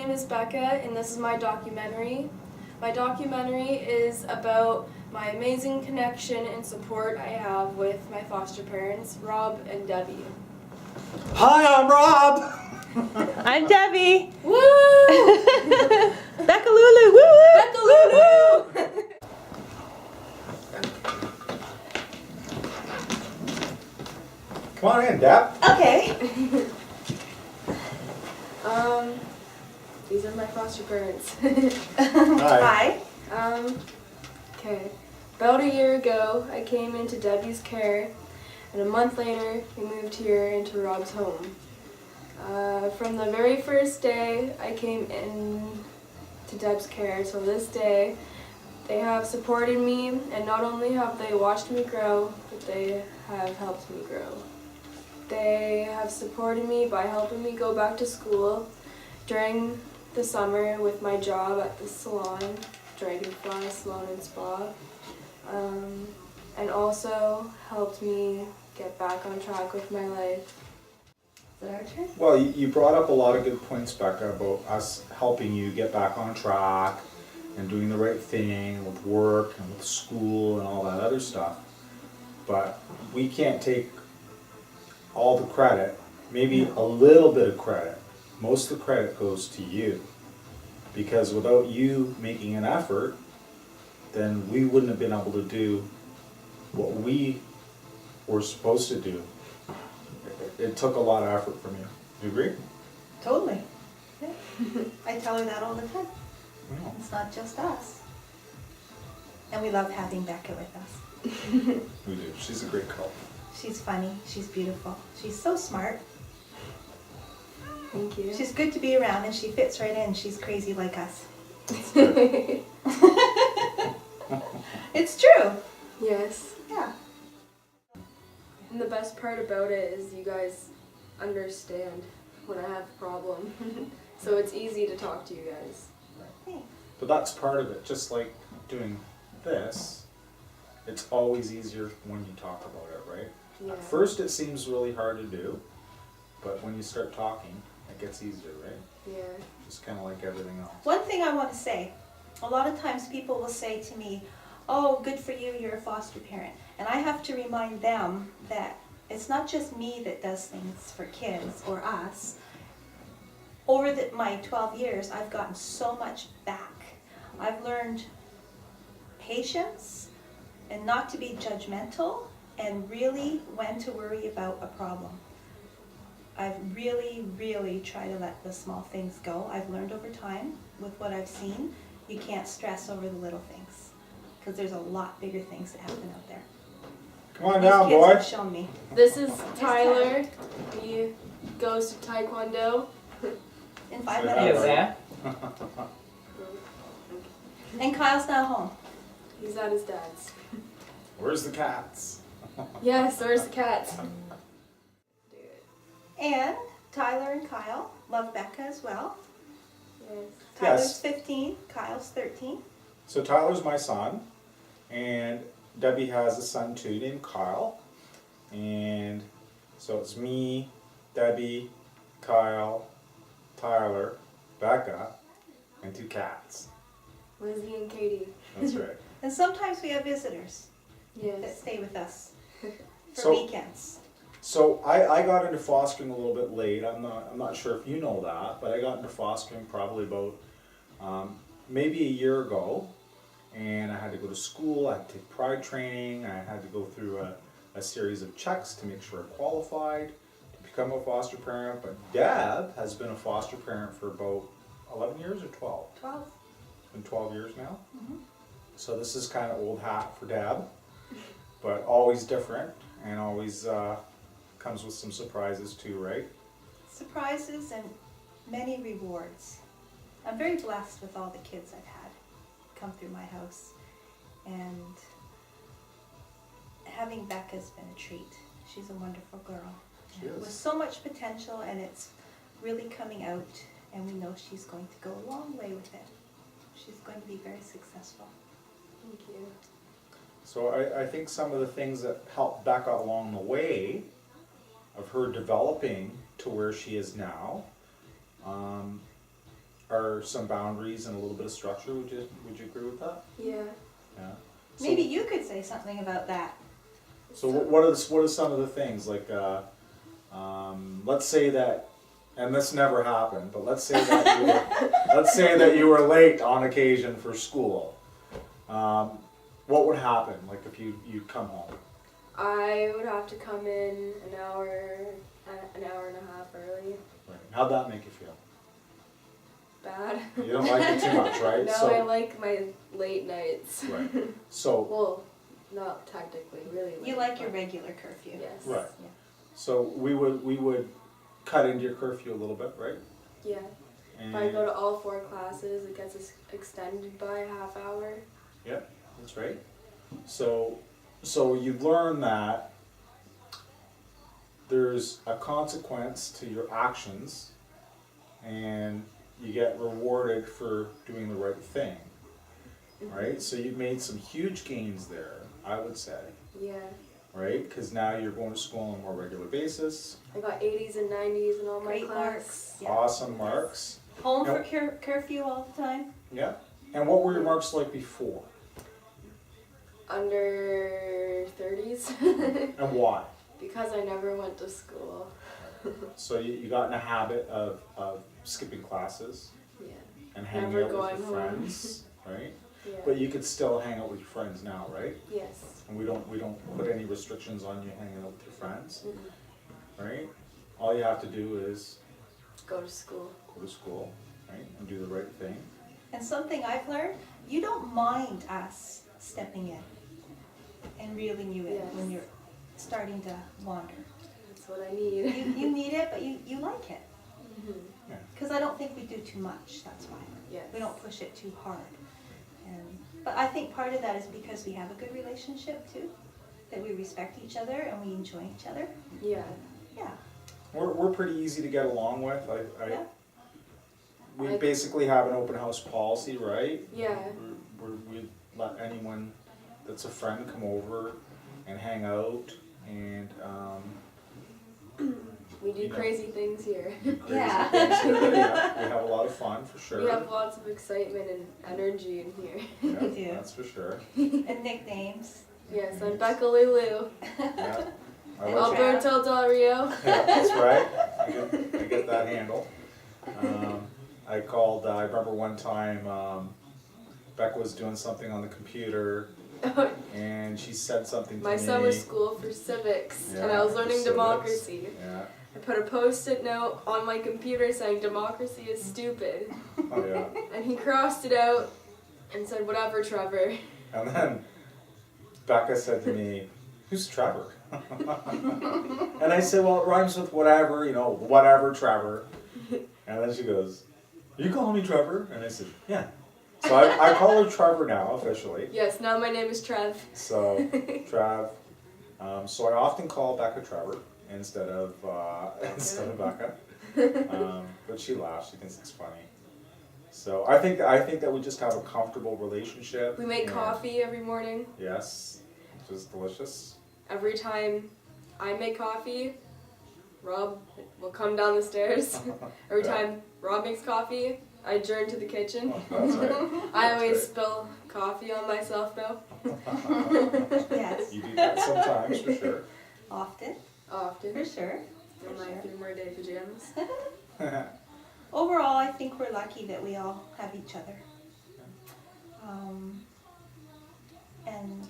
name is Bekah, and this is my documentary. My documentary is about my amazing connection and support I have with my foster parents, Rob and Debbie. Hi, I'm Rob! I'm Debbie! Woo! Bekah Lulu! Woo woo! Bekah Lulu! Come on in, Deb. Okay. These are my foster parents. Hi. Okay. About a year ago, I came into Debbie's care, and a month later, we moved here into Rob's home. From the very first day I came in to Deb's care till this day, they have supported me, and not only have they watched me grow, but they have helped me grow. They have supported me by helping me go back to school during the summer with my job at the salon, Dragonfly Salon and Spa, and also helped me get back on track with my life. Is that our turn? Well, you brought up a lot of good points, Bekah, about us helping you get back on track and doing the right thing with work and with school and all that other stuff. But we can't take all the credit, maybe a little bit of credit. Most of the credit goes to you. Because without you making an effort, then we wouldn't have been able to do what we were supposed to do. It took a lot of effort from you. Do you agree? Totally. Yeah. I tell her that all the time. No. It's not just us. And we love having Bekah with us. We do. She's a great girl. She's funny. She's beautiful. She's so smart. Thank you. She's good to be around, and she fits right in. She's crazy like us. It's true. Yes. Yeah. And the best part about it is you guys understand when I have a problem. So it's easy to talk to you guys. Thanks. But that's part of it. Just like doing this, it's always easier when you talk about it, right? Yeah. At first it seems really hard to do, but when you start talking, it gets easier, right? Yeah. Just kind of like everything else. One thing I want to say, a lot of times people will say to me, oh, good for you, you're a foster parent. And I have to remind them that it's not just me that does things for kids or us. Over my 12 years, I've gotten so much back. I've learned patience and not to be judgmental and really when to worry about a problem. I've really tried to let the small things go. I've learned over time with what I've seen, you can't stress over the little things because there's a lot bigger things that happen out there. Come on These down, kids boy. have shown me. This is Tyler. He goes to Taekwondo. In 5 Say minutes. hi. And Kyle's now home. He's at his dad's. Where's the cats? Yes, where's the cats? And Tyler and Kyle love Bekah as well. Yes. Tyler's Yes. 15, Kyle's 13. So Tyler's my son, and Debbie has a son too named Kyle. And so it's me, Debbie, Kyle, Tyler, Bekah, and 2 cats. Lizzie and Katie. That's right. And sometimes we have visitors that Yes. stay with us for So- weekends. So I got into fostering a little bit late. I'm not sure if you know that, but I got into fostering probably about maybe a year ago, and I had to go to school. I had to take pride training. I had to go through a series of checks to make sure I qualified to become a foster parent. But Deb has been a foster parent for about 11 years or 12. 12. It's been 12 years now. Mm-hmm. So this is kind of old hat for Deb, but always different and always comes with some surprises too, right? Surprises and many rewards. I'm very blessed with all the kids I've had come through my house. And having Bekah's been a treat. She's a wonderful girl. She is. With so much potential, and it's really coming out, and we know she's going to go a long way with it. She's going to be very successful. Thank you. So I think some of the things that helped Bekah along the way of her developing to where she is now are are some boundaries and a little bit of structure. Would you agree with that? Yeah. Yeah. So, Maybe you could say something about that. So what are some of the things like? Let's say that, and this never happened, but let's say that you were late on occasion for school. What would happen? Like if you come home? I would have to come in an hour and a half early. Right. How'd that make you feel? Bad. You don't like it too much, right? No, So, I like my late nights. right. So Well, not technically, really. You like your regular curfew. Yes. right. Yeah. So we would cut into your curfew a little bit, right? Yeah. And If I go to all 4 classes, it gets extended by a half hour. Yep, that's right. So you learn that there's a consequence to your actions, and you get rewarded for doing the right thing, right? So you've made some huge gains there, I would say, Yeah. right? Because now you're going to school on a more regular basis. I got 80s and 90s in all my Great class. marks. Yeah. Awesome marks. Home Now- for curfew all the time? Yeah. And what were your marks like before? Under 30s. And why? Because I never went to school. So you got in a habit of skipping classes Yeah. and hanging Never out with going your home. friends, right? Yeah. But you could still hang out with your friends now, right? Yes. And we don't put any restrictions on you hanging out with your friends, Mhm. right? All you have to do is Go to school. go to school, right, and do the right thing. And something I've learned, you don't mind us stepping in and reeling you in Yes. when you're starting to wander. That's what I need. You need it, but you like it. Mhm. Because I don't think we do too much, that's why. Yes. We don't push it too hard. But I think part of that is because we have a good relationship too, that we respect each other and we enjoy each other. Yeah. Yeah. We're pretty easy to get along with. Yeah. We basically have an open house policy, right? Yeah. We let anyone that's a friend come over and hang out and We do You know. crazy things here. Yeah. we have a lot of fun for sure. We have lots of excitement and energy in here. Yeah, We do. that's for sure. And nicknames. Yes, I'm Bekah Lulu. Yeah. I And like it. Alberto Del Rio. Yeah, that's right. I get that handle. I remember one time Becca was doing something on the computer and she said something to My me. summer school for civics, and I Yeah, was learning civics. democracy. Yeah. I put a post-it note on my computer saying democracy is stupid, Oh yeah. and he crossed it out and said, "Whatever, Trevor." And then Becca said to me, "Who's Trevor?" And I said, "Well, it rhymes with whatever, whatever, Trevor." And then she goes, "You calling me Trevor?" And I said, "Yeah." So I call her Trevor now, officially. Yes, now my name is Trev. So, Trav. So I often call Becca Trevor instead of Becca. But she laughs. She thinks it's funny. So I think that we just have a comfortable relationship. We make and- coffee every morning. Yes, which is delicious. Every time I make coffee, Rob will come down the stairs. Every Yeah. time Rob makes coffee, I adjourn to the kitchen. Oh, that's right. I That's always right. spill coffee on myself now. Yes. You do that sometimes, for sure. Often. Often. For sure. In my 3-more-day pajamas. Overall, I think we're lucky that we all have each other. And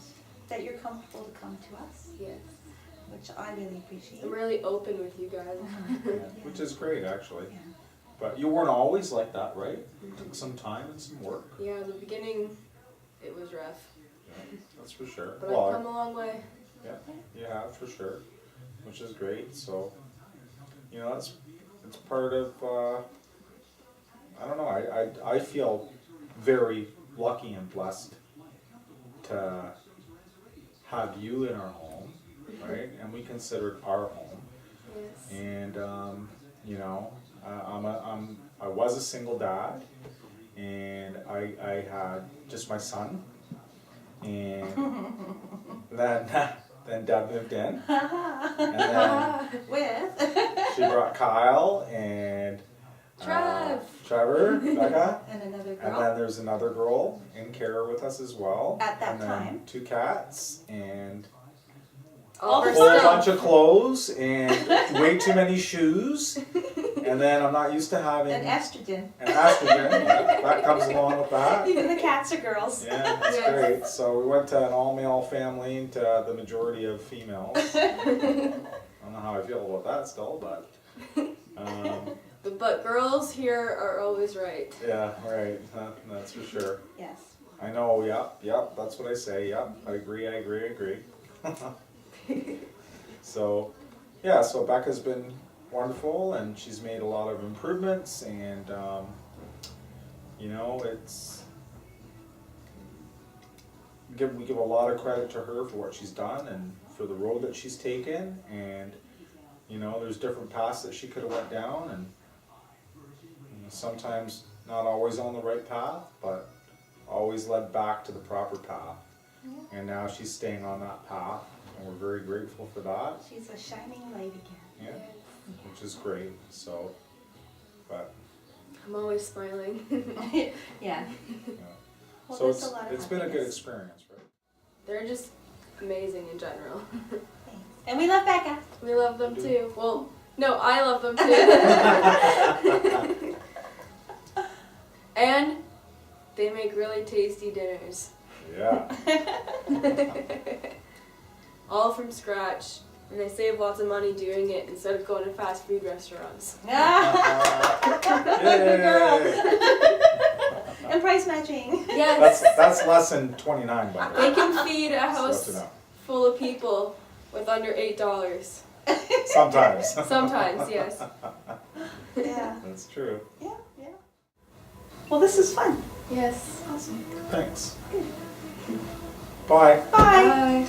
that you're comfortable to come to us, Yes. which I really appreciate. I'm really open with you guys. Yeah, which is great, actually. Yeah. But you weren't always like that, right? It took some time and some work. Yeah, the beginning, it was rough. Yeah, that's for sure. But Well, I've come a long way. yeah, you have for sure, which is great. So, it's part of. I don't know. I feel very lucky and blessed to have you in our home, right? And we consider it our home. Yes. And I was a single dad, and I had just my son, and then Dad moved in, and then With. she brought Kyle, and Trevor, Bekah. And another And girl. then there's another girl in care with us as well. At that and then time. 2 cats and All a the whole stuff. bunch of clothes and way too many shoes. And then I'm not used to having And estrogen. estrogen. Yeah, that comes along with that. Even the cats are girls. Yeah, that's Yes. great. So we went to an all-male family to the majority of females. I don't know how I feel about that still, but But girls here are always right. yeah, right. That's for sure. Yes. I know. Yep. That's what I say. Yep. I agree. So, yeah. So Bekah's been wonderful, and she's made a lot of improvements, and you know, we give a lot of credit to her for what she's done and for the road that she's taken, and you know, there's different paths that she could have went down, and you know, sometimes not always on the right path, but always led back to the proper path. And now she's staying on that path, and we're very grateful for that. She's a shining light again. Yeah, which is great. So, but I'm always smiling. Yeah. yeah. Well, So there's a lot of it's been a good happiness. experience, right? They're just amazing in general. Thanks. And we love Bekah. We love them too. Well, no, I love them too. And they make really tasty dinners. Yeah. All from scratch. And they save lots of money doing it instead of going to fast food restaurants. Yay! And price matching. Yes, That's lesson 29, by the way. they can feed a Stuff house to know. full of people with under $8. Sometimes. Sometimes, yes. Yeah. That's true. Yeah. Well, this is fun. Yes. Awesome. Thanks. Bye. Bye. Bye.